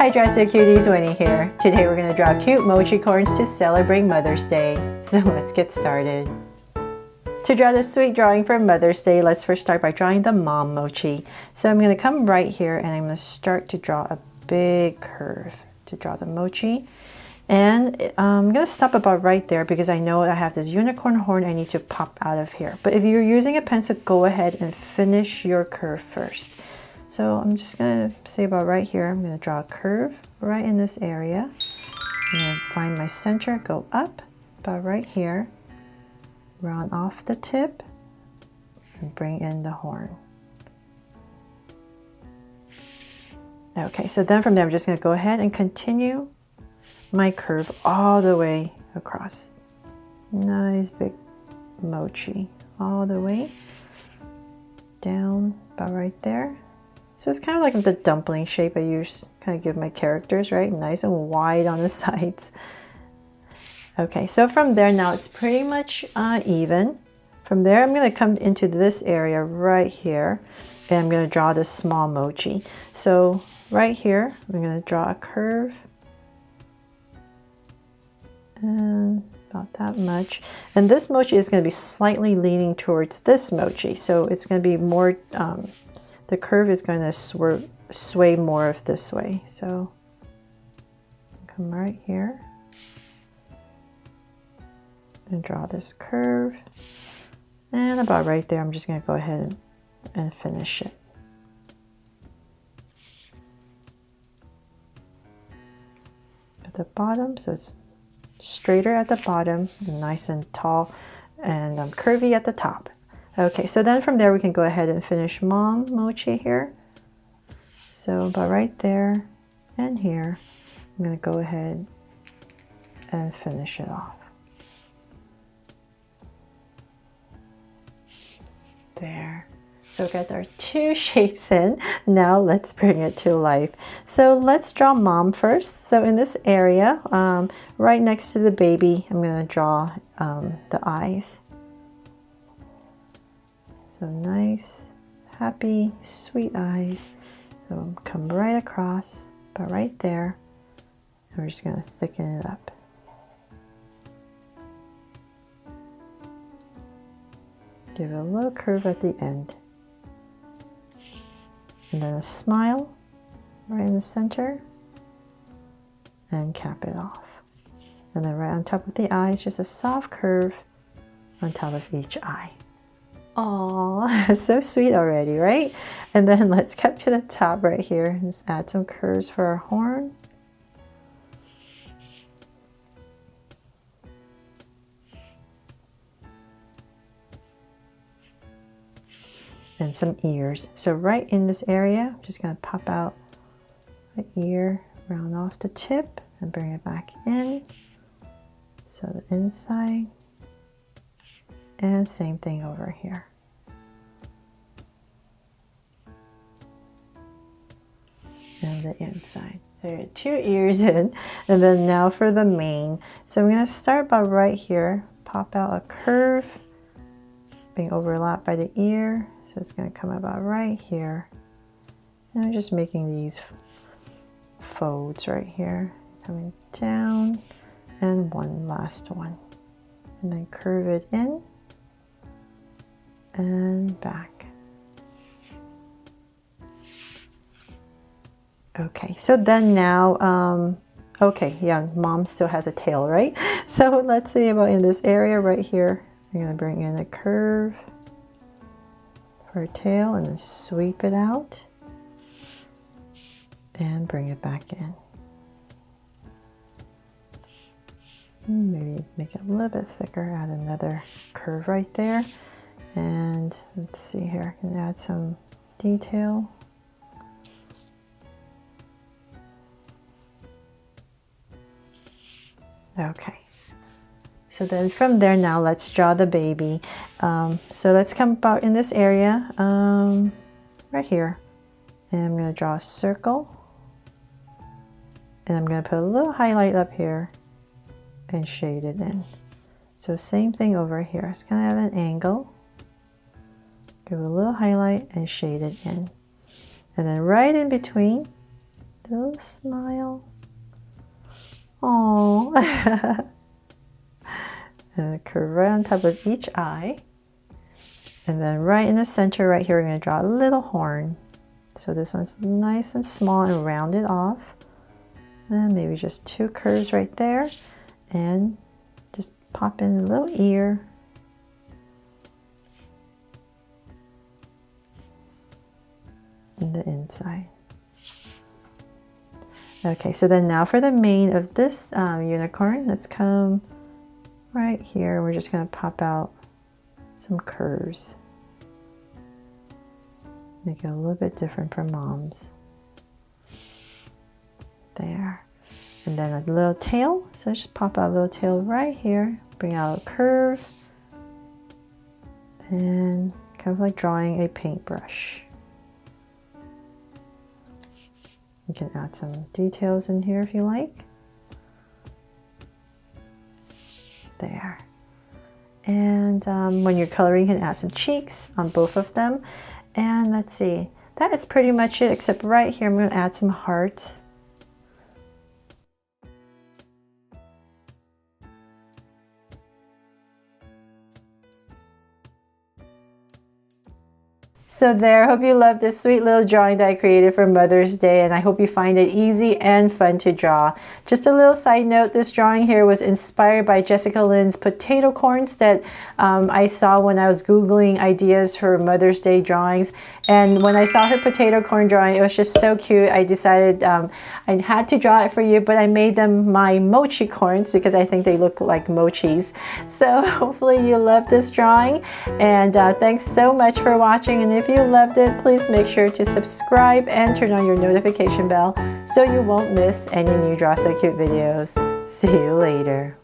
Hi Dresser Cuties, Winnie here. Today we're going to draw cute Mochicorns to celebrate Mother's Day. So let's get started. To draw this sweet drawing for Mother's Day, let's first start by drawing the Mom Mochi. So I'm going to come right here and I'm going to start to draw a big curve to draw the mochi. And I'm going to stop about right there because I know I have this unicorn horn I need to pop out of here. But if you're using a pencil, go ahead and finish your curve first. So I'm just going to say about right here, I'm going to draw a curve right in this area. I'm going to find my center, go up about right here, round off the tip, and bring in the horn. Okay, so then from there, I'm just going to go ahead and continue my curve all the way across. Nice big mochi all the way down about right there. So it's kind of like the dumpling shape I use, kind of give my characters, right? Nice and wide on the sides. Okay, so from there now it's pretty much even. From there I'm going to come into this area right here and I'm going to draw this small mochi. So right here I'm going to draw a curve and about that much. And this mochi is going to be slightly leaning towards this mochi. So it's going to be more, the curve is going to sway more of this way. So come right here and draw this curve. And about right there, I'm just going to go ahead and finish it. At the bottom, so it's straighter at the bottom, nice and tall, and curvy at the top. Okay, so then from there we can go ahead and finish Mom Mochi here. So about right there and here, I'm going to go ahead and finish it off. There. So we got our two shapes in. Now let's bring it to life. So let's draw Mom first. So in this area, right next to the baby, I'm going to draw the eyes. So nice, happy, sweet eyes. So come right across, about right there. And we're just going to thicken it up. Give it a little curve at the end. And then a smile right in the center. And cap it off. And then right on top of the eyes, just a soft curve on top of each eye. Aww, so sweet already, right? And then let's get to the top right here. Just add some curves for our horn. And some ears. So right in this area, I'm just going to pop out the ear, round off the tip, and bring it back in. So the inside. And same thing over here. And the inside. There are two ears in. And then now for the mane. So I'm going to start by right here. Pop out a curve. Being overlapped by the ear. So it's going to come about right here. And I'm just making these folds right here. Coming down. And one last one. And then curve it in. And back. Okay, so then now, okay, yeah, Mom still has a tail, right? So let's see about in this area right here. I'm going to bring in a curve for a tail and then sweep it out and bring it back in. Maybe make it a little bit thicker, add another curve right there. And let's see here, I can add some detail. Okay, so then from there now let's draw the baby. So let's come about in this area right here. And I'm going to draw a circle. And I'm going to put a little highlight up here and shade it in. So same thing over here. It's kind of at an angle. Give it a little highlight and shade it in. And then right in between little smile. Oh. And a curve right on top of each eye. And then right in the center right here, we're going to draw a little horn. So this one's nice and small and rounded off. And maybe just 2 curves right there. And just pop in a little ear. In the inside. Okay, so then now for the mane of this unicorn, let's come right here. We're just going to pop out some curves. Make it a little bit different from Mom's. There. And then a little tail. So just pop out a little tail right here. Bring out a curve. And kind of like drawing a paintbrush. You can add some details in here if you like. There. And when you're coloring, you can add some cheeks on both of them. And let's see, that is pretty much it, except right here I'm going to add some hearts. So there, hope you love this sweet little drawing that I created for Mother's Day, and I hope you find it easy and fun to draw. Just a little side note, this drawing here was inspired by Jessica Lynn's potato corns that I saw when I was Googling ideas for Mother's Day drawings. And when I saw her potato corn drawing, it was just so cute. I decided I had to draw it for you, but I made them my Mochicorns because I think they look like mochis. So hopefully you love this drawing, and thanks so much for watching. And if you loved it, please make sure to subscribe and turn on your notification bell so you won't miss any new Draw So Cute videos. See you later.